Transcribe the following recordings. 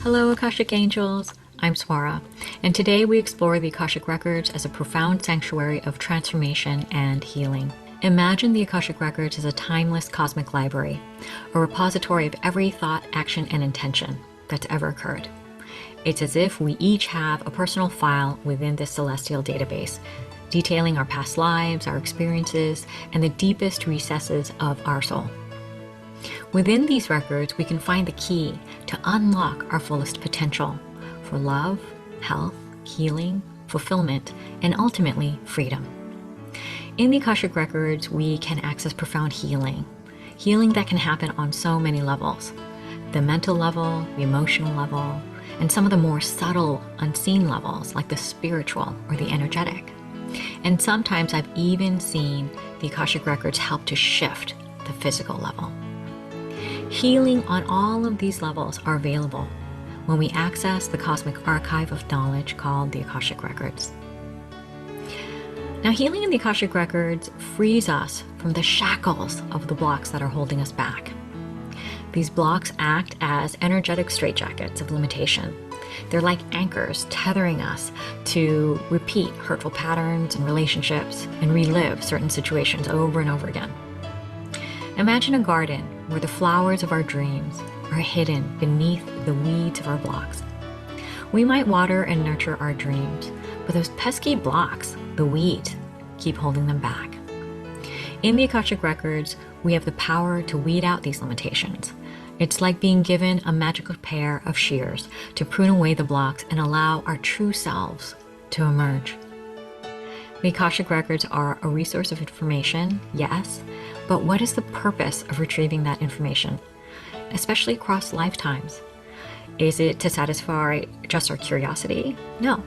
Hello, Akashic Angels. I'm Swara, and today we explore the Akashic Records as a profound sanctuary of transformation and healing. Imagine the Akashic Records as a timeless cosmic library, a repository of every thought, action, and intention that's ever occurred. It's as if we each have a personal file within this celestial database, detailing our past lives, our experiences, and the deepest recesses of our soul. Within these records, we can find the key to unlock our fullest potential for love, health, healing, fulfillment, and ultimately freedom. In the Akashic Records, we can access profound healing that can happen on so many levels: the mental level, the emotional level, and some of the more subtle, unseen levels like the spiritual or the energetic. And sometimes I've even seen the Akashic Records help to shift the physical level. Healing on all of these levels are available when we access the cosmic archive of knowledge called the Akashic Records. Now, healing in the Akashic Records frees us from the shackles of the blocks that are holding us back. These blocks act as energetic straitjackets of limitation. They're like anchors tethering us to repeat hurtful patterns and relationships and relive certain situations over and over again. Imagine a garden where the flowers of our dreams are hidden beneath the weeds of our blocks. We might water and nurture our dreams, but those pesky blocks, the weeds, keep holding them back. In the Akashic Records, we have the power to weed out these limitations. It's like being given a magical pair of shears to prune away the blocks and allow our true selves to emerge. The Akashic Records are a resource of information, yes, but what is the purpose of retrieving that information, especially across lifetimes? Is it to satisfy just our curiosity? No.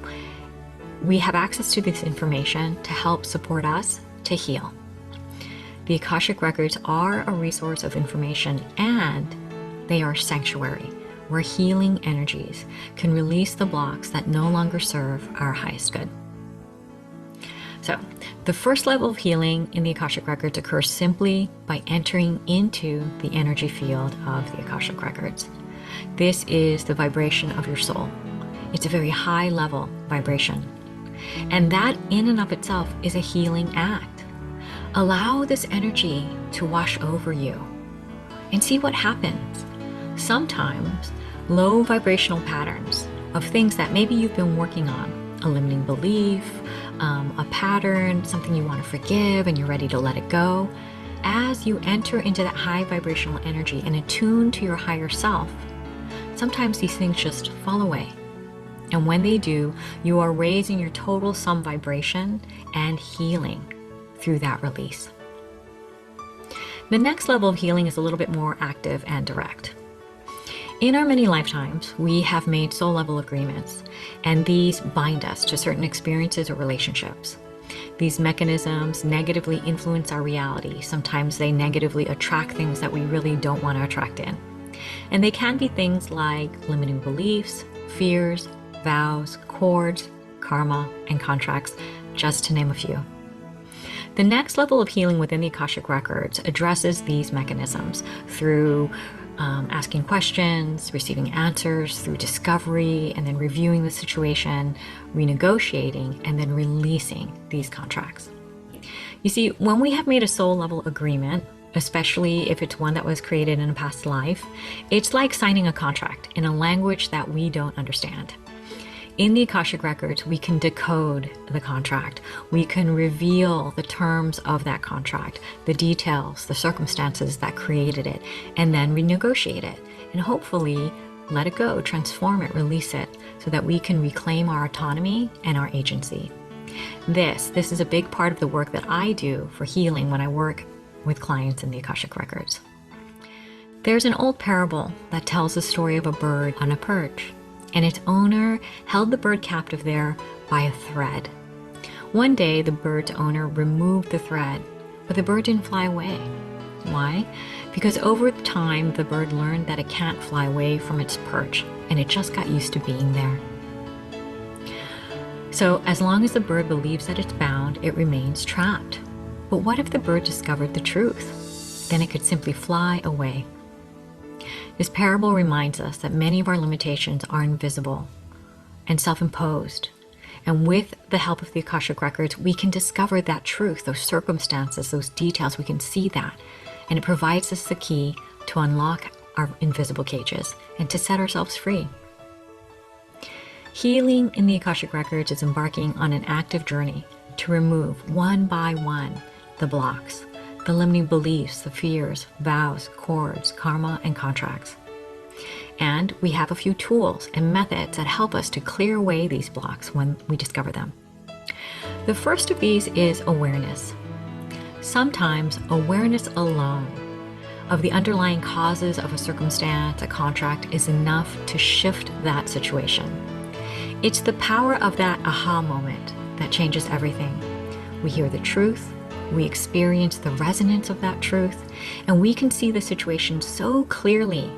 We have access to this information to help support us to heal. The Akashic Records are a resource of information, and they are a sanctuary where healing energies can release the blocks that no longer serve our highest good. So, the first level of healing in the Akashic Records occurs simply by entering into the energy field of the Akashic Records. This is the vibration of your soul. It's a very high level vibration. And that in and of itself is a healing act. Allow this energy to wash over you and see what happens. Sometimes low vibrational patterns of things that maybe you've been working on, a limiting belief, a pattern, something you want to forgive and you're ready to let it go. As you enter into that high vibrational energy and attune to your higher self, sometimes these things just fall away. And when they do, you are raising your total sum vibration and healing through that release. The next level of healing is a little bit more active and direct. In our many lifetimes, we have made soul level agreements, and these bind us to certain experiences or relationships. These mechanisms negatively influence our reality. Sometimes they negatively attract things that we really don't want to attract in. And they can be things like limiting beliefs, fears, vows, cords, karma, and contracts, just to name a few. The next level of healing within the Akashic Records addresses these mechanisms through asking questions, receiving answers, through discovery, and then reviewing the situation, renegotiating, and then releasing these contracts. You see, when we have made a soul level agreement, especially if it's one that was created in a past life, it's like signing a contract in a language that we don't understand. In the Akashic Records, we can decode the contract. We can reveal the terms of that contract, the details, the circumstances that created it, and then renegotiate it. And hopefully let it go, transform it, release it, so that we can reclaim our autonomy and our agency. This is a big part of the work that I do for healing when I work with clients in the Akashic Records. There's an old parable that tells the story of a bird on a perch, and its owner held the bird captive there by a thread. One day, the bird's owner removed the thread, but the bird didn't fly away. Why? Because over time, the bird learned that it can't fly away from its perch, and it just got used to being there. So as long as the bird believes that it's bound, it remains trapped. But what if the bird discovered the truth? Then it could simply fly away. This parable reminds us that many of our limitations are invisible and self-imposed. And with the help of the Akashic Records, we can discover that truth, those circumstances, those details. We can see that. And it provides us the key to unlock our invisible cages and to set ourselves free. Healing in the Akashic Records is embarking on an active journey to remove one by one the blocks, the limiting beliefs, the fears, vows, cords, karma, and contracts. And we have a few tools and methods that help us to clear away these blocks when we discover them. The first of these is awareness. Sometimes awareness alone of the underlying causes of a circumstance, a contract, is enough to shift that situation. It's the power of that aha moment that changes everything. We hear the truth, we experience the resonance of that truth, and we can see the situation so clearly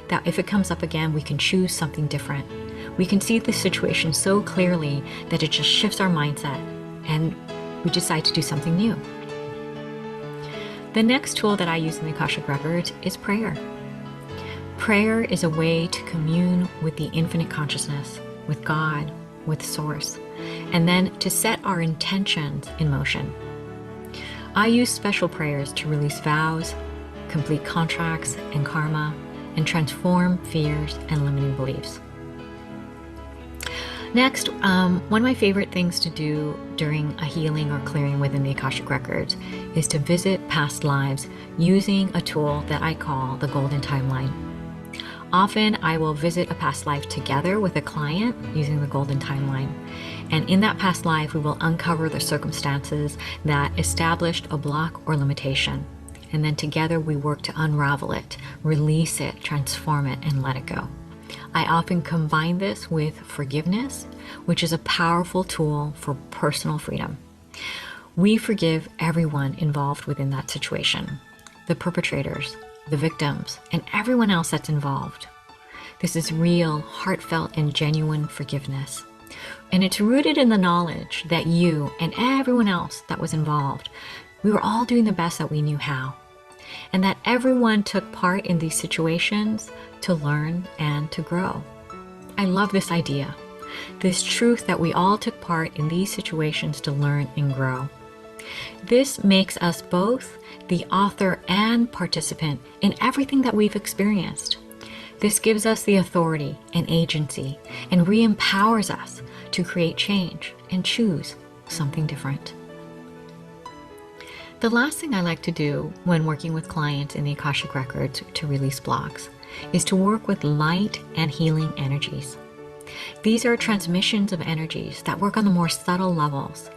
that if it comes up again, we can choose something different. We can see the situation so clearly that it just shifts our mindset and we decide to do something new. The next tool that I use in the Akashic Records is prayer. Prayer is a way to commune with the infinite consciousness, with God, with Source, and then to set our intentions in motion. I use special prayers to release vows, complete contracts and karma, and transform fears and limiting beliefs. Next, one of my favorite things to do during a healing or clearing within the Akashic Records is to visit past lives using a tool that I call the Golden Timeline. Often I will visit a past life together with a client using the Golden Timeline. And in that past life, we will uncover the circumstances that established a block or limitation. And then together we work to unravel it, release it, transform it, and let it go. I often combine this with forgiveness, which is a powerful tool for personal freedom. We forgive everyone involved within that situation, the perpetrators, the victims, and everyone else that's involved. This is real, heartfelt, and genuine forgiveness. And it's rooted in the knowledge that you and everyone else that was involved, we were all doing the best that we knew how. And that everyone took part in these situations to learn and to grow. I love this idea, this truth that we all took part in these situations to learn and grow. This makes us both the author and participant in everything that we've experienced. This gives us the authority and agency and re-empowers us to create change and choose something different. The last thing I like to do when working with clients in the Akashic Records to release blocks is to work with light and healing energies. These are transmissions of energies that work on the more subtle levels,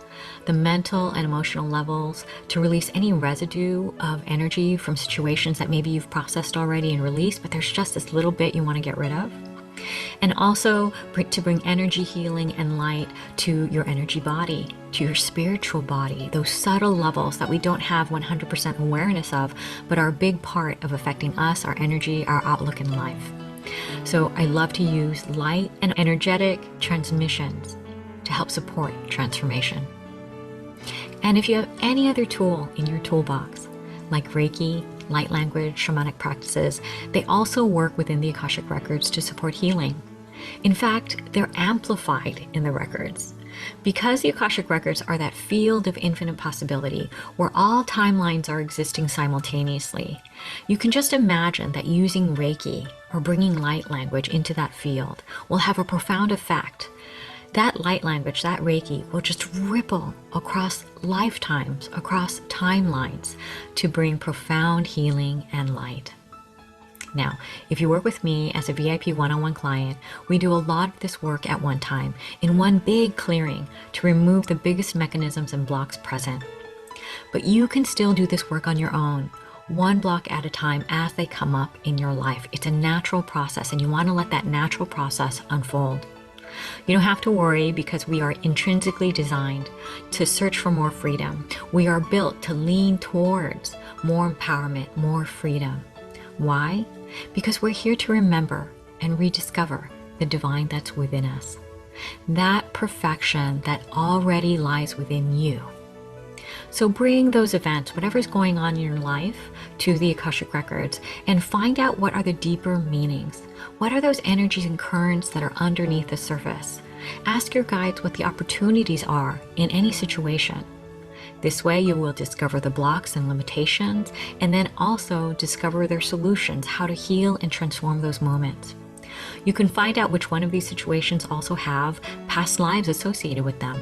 the mental and emotional levels, to release any residue of energy from situations that maybe you've processed already and released, but there's just this little bit you want to get rid of. And also to bring energy healing and light to your energy body, to your spiritual body, those subtle levels that we don't have 100% awareness of, but are a big part of affecting us, our energy, our outlook in life. So I love to use light and energetic transmissions to help support transformation. And if you have any other tool in your toolbox, like Reiki, light language, shamanic practices, they also work within the Akashic Records to support healing. In fact, they're amplified in the records. Because the Akashic Records are that field of infinite possibility where all timelines are existing simultaneously, you can just imagine that using Reiki or bringing light language into that field will have a profound effect. That light language, that Reiki, will just ripple across lifetimes, across timelines, to bring profound healing and light. Now, if you work with me as a VIP one-on-one client, we do a lot of this work at one time in one big clearing to remove the biggest mechanisms and blocks present. But you can still do this work on your own, one block at a time as they come up in your life. It's a natural process, and you want to let that natural process unfold. You don't have to worry, because we are intrinsically designed to search for more freedom. We are built to lean towards more empowerment, more freedom. Why? Because we're here to remember and rediscover the divine that's within us. That perfection that already lies within you. So bring those events, whatever's going on in your life, to the Akashic Records and find out what are the deeper meanings. What are those energies and currents that are underneath the surface? Ask your guides what the opportunities are in any situation. This way you will discover the blocks and limitations, and then also discover their solutions, how to heal and transform those moments. You can find out which one of these situations also have past lives associated with them.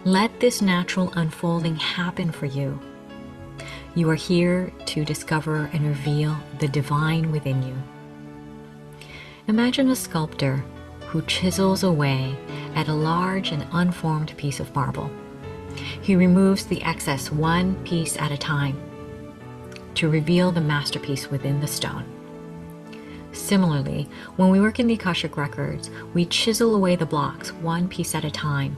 Let this natural unfolding happen for you. You are here to discover and reveal the divine within you. Imagine a sculptor who chisels away at a large and unformed piece of marble. He removes the excess one piece at a time to reveal the masterpiece within the stone. Similarly, when we work in the Akashic Records, we chisel away the blocks one piece at a time.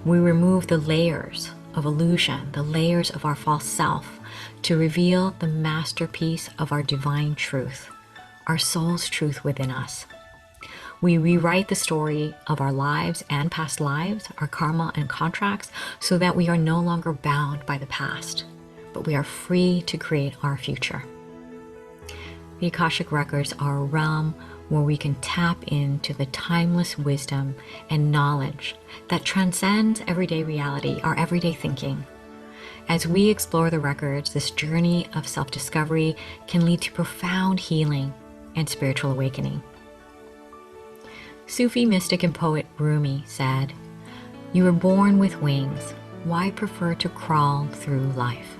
We remove the layers of illusion, the layers of our false self, to reveal the masterpiece of our divine truth, our soul's truth within us. We rewrite the story of our lives and past lives, our karma and contracts, so that we are no longer bound by the past, but we are free to create our future. The Akashic Records are a realm where we can tap into the timeless wisdom and knowledge that transcends everyday reality, our everyday thinking. As we explore the records, this journey of self-discovery can lead to profound healing and spiritual awakening. Sufi mystic and poet Rumi said, "You were born with wings. Why prefer to crawl through life?"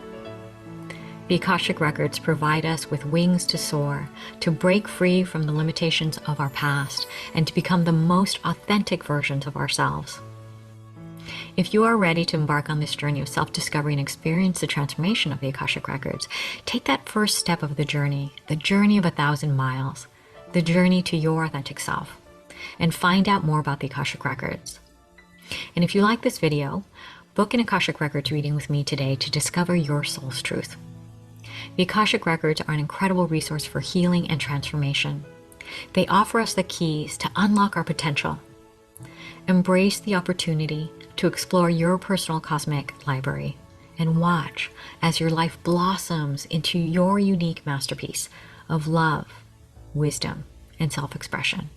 The Akashic Records provide us with wings to soar, to break free from the limitations of our past, and to become the most authentic versions of ourselves. If you are ready to embark on this journey of self-discovery and experience the transformation of the Akashic Records, take that first step of the journey of 1,000 miles, the journey to your authentic self, and find out more about the Akashic Records. And if you like this video, book an Akashic Records reading with me today to discover your soul's truth. The Akashic Records are an incredible resource for healing and transformation. They offer us the keys to unlock our potential. Embrace the opportunity to explore your personal cosmic library and watch as your life blossoms into your unique masterpiece of love, wisdom, and self-expression.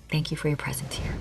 Thank you for your presence here.